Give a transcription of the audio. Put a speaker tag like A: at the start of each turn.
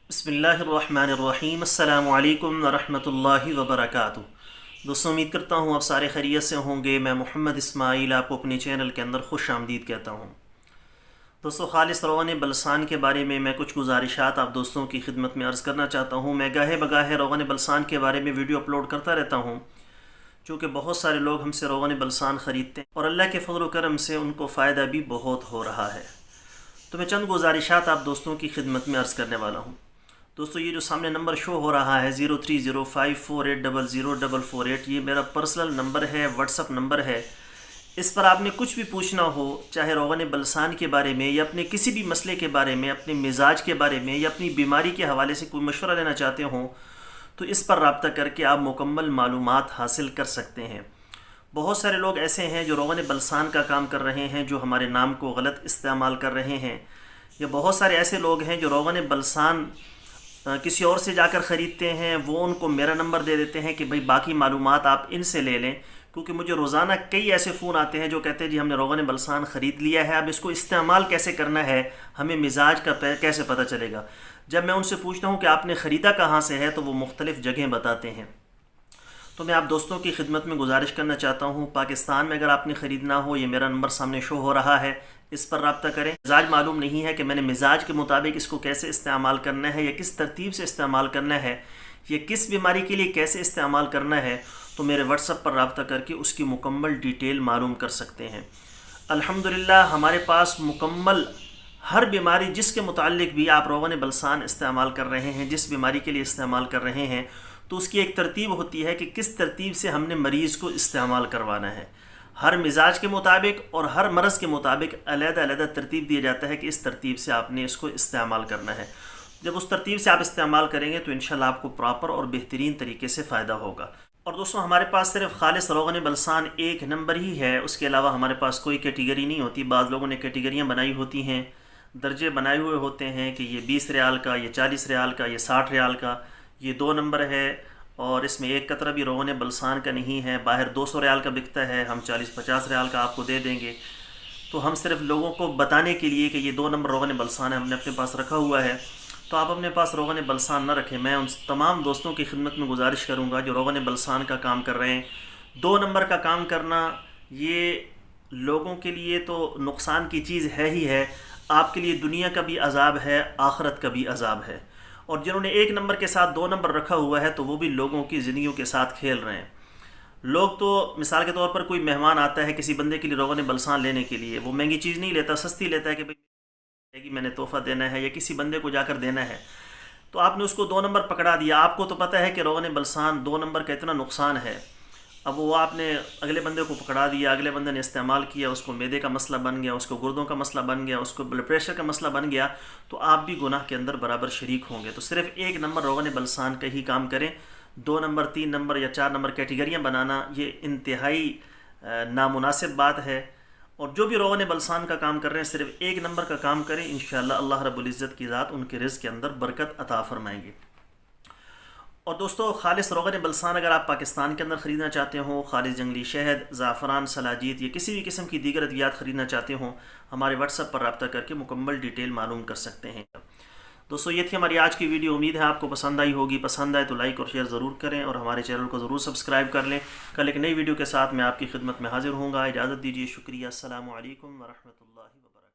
A: बिस्मिल्लाहिर्रहमानिर्रहीम। अस्सलामु अलैकुम वरहमतुल्लाहि वबरकातुहू। दोस्तों, उम्मीद करता हूँ आप सारे खैरियत से होंगे। मैं मोहम्मद इस्माइल आपको अपने चैनल के अंदर खुश आमदीद कहता हूँ। दोस्तों, खालिस रोग़न बलसान के बारे में मैं कुछ गुजारिशात आप दोस्तों की खिदमत में अर्ज़ करना चाहता हूँ। मैं गाहे बगाहे रोग़न बलसान के बारे में वीडियो अपलोड करता रहता हूँ, चूँकि बहुत सारे लोग हमसे रोग़न बलसान ख़रीदते हैं और अल्लाह के फ़ज़ल व करम से उनको फ़ायदा भी बहुत हो रहा है। तो मैं चंद गुजारिशात आप दोस्तों की खिदमत में अर्ज़ करने वाला हूँ। दोस्तों, ये जो सामने नंबर शो हो रहा है 0305480048, ये मेरा पर्सनल नंबर है, व्हाट्सअप नंबर है। इस पर आपने कुछ भी पूछना हो, चाहे रोग़न बलसान के बारे में या अपने किसी भी मसले के बारे में, अपने मिजाज के बारे में या अपनी बीमारी के हवाले से कोई मशवरा लेना चाहते हो, तो इस पर रब्ता करके आप मुकम्मल मालूमात हासिल कर सकते हैं। बहुत सारे लोग ऐसे हैं जो रोग़न बलसान का काम कर रहे हैं, जो हमारे नाम को गलत इस्तेमाल कर रहे हैं, या बहुत सारे ऐसे लोग हैं जो रोग़न बलसान किसी और से जाकर ख़रीदते हैं। वो उनको मेरा नंबर दे देते हैं कि भाई बाकी मालूमात आप इनसे ले लें, क्योंकि मुझे रोज़ाना कई ऐसे फ़ोन आते हैं जो कहते हैं जी हमने रोग़न बलसान ख़रीद लिया है, अब इसको इस्तेमाल कैसे करना है, हमें मिजाज का कैसे पता चलेगा। जब मैं उनसे पूछता हूँ कि आपने ख़रीदा कहाँ से है, तो वो मुख्तलिफ़ जगह बताते हैं। तो मैं आप दोस्तों की खिदमत में गुजारिश करना चाहता हूँ, पाकिस्तान में अगर आपने ख़रीदना हो, ये मेरा नंबर सामने शो हो रहा है, इस पर रब्ता करें। मिजाज मालूम नहीं है कि मैंने मिजाज के मुताबिक इसको कैसे इस्तेमाल करना है या किस तरतीब से इस्तेमाल करना है, या किस बीमारी के लिए कैसे इस्तेमाल करना है, तो मेरे व्हाट्सएप पर रब्ता करके उसकी मुकम्मल डिटेल मालूम कर सकते हैं। अल्हम्दुलिल्लाह हमारे पास मुकम्मल हर बीमारी जिसके मुताल्लिक भी आप रोग़न बलसान इस्तेमाल कर रहे हैं, जिस बीमारी के लिए इस्तेमाल कर रहे हैं, तो उसकी एक तरतीब होती है कि किस तरतीब से हमने मरीज़ को इस्तेमाल करवाना है। हर मिजाज के मुताबिक और हर मरज़ के मुताबिक अलग-अलग तरतीब दिया जाता है कि इस तरतीब से आपने इसको इस्तेमाल करना है। जब उस तरतीब से आप इस्तेमाल करेंगे तो इंशाल्लाह आपको प्रॉपर और बेहतरीन तरीके से फ़ायदा होगा। और दोस्तों, हमारे पास सिर्फ खालिस रोग़न बलसान एक नंबर ही है, उसके अलावा हमारे पास कोई कैटेगरी नहीं होती। बाद लोगों ने कैटेगरियाँ बनाई होती हैं, दर्जे बनाए हुए होते हैं कि ये 20 रियाल का, ये 40 रियाल का, ये 60 रियाल का, ये 2 नंबर है और इसमें एक कतरा भी रोग़न बलसान का नहीं है। बाहर 200 रियाल का बिकता है, हम 40-50 रियाल का आपको दे देंगे। तो हम सिर्फ लोगों को बताने के लिए कि ये 2 नंबर रोग़न बलसान है, हमने अपने पास रखा हुआ है। तो आप अपने पास रोग़न बलसान न रखें। मैं उन तमाम दोस्तों की खिदमत में गुजारिश करूँगा जो रोग़न बलसान का काम कर रहे हैं। 2 नंबर का काम करना ये लोगों के लिए तो नुकसान की चीज़ है ही है, आपके लिए दुनिया का भी अजाब है, आखिरत का भी अजाब है। और जिन्होंने 1 नंबर के साथ 2 नंबर रखा हुआ है, तो वो भी लोगों की ज़िंदगियों के साथ खेल रहे हैं। लोग तो मिसाल के तौर पर कोई मेहमान आता है किसी बंदे के लिए रोग़न बलसान लेने के लिए, वो महंगी चीज़ नहीं लेता, सस्ती लेता है कि भाई मैंने तोहफ़ा देना है या किसी बंदे को जाकर देना है। तो आपने उसको 2 नंबर पकड़ा दिया। आपको तो पता है कि रोग़न बलसान 2 नंबर का इतना नुकसान है। अब वो आपने अगले बंदे को पकड़ा दिया, अगले बंदे ने इस्तेमाल किया, उसको मैदे का मसला बन गया, उसको गुर्दों का मसला बन गया, उसको ब्लड प्रेशर का मसला बन गया, तो आप भी गुनाह के अंदर बराबर शरीक होंगे। तो सिर्फ 1 नंबर रोग़न बलसान का ही काम करें। 2 नंबर, 3 नंबर या 4 नंबर कैटेगरियाँ बनाना ये इंतहाई नामुनासिब बात है। और जो भी रोग़न बलसान का काम कर रहे हैं, सिर्फ 1 नंबर का काम करें, इंशाअल्लाह अल्लाह रब्बुल इज़्ज़त की ज़ात उनके रिज़्क़ के अंदर बरकत अता फ़रमाएंगे। और दोस्तों, खालिस रोग़न बलसान अगर आप पाकिस्तान के अंदर ख़रीदना चाहते हो, खालिस जंगली शहद, ज़ाफ़रान, सलाजीत या किसी भी किस्म की दीगर अद्वियात ख़रीदना चाहते हो, हमारे व्हाट्सएप पर रब्ता करके मुकम्मल डिटेल मालूम कर सकते हैं। दोस्तों, ये थी हमारी आज की वीडियो। उम्मीद है आपको पसंद आई होगी। पसंद आए तो लाइक और शेयर ज़रूर करें और हमारे चैनल को ज़रूर सब्सक्राइब कर लें। कल एक नई वीडियो के साथ मैं आपकी खिदमत में हाज़िर होऊंगा। इजाज़त दीजिए। शुक्रिया। अस्सलामु अलैकुम व रहमतुल्लाहि व बरकातुहू।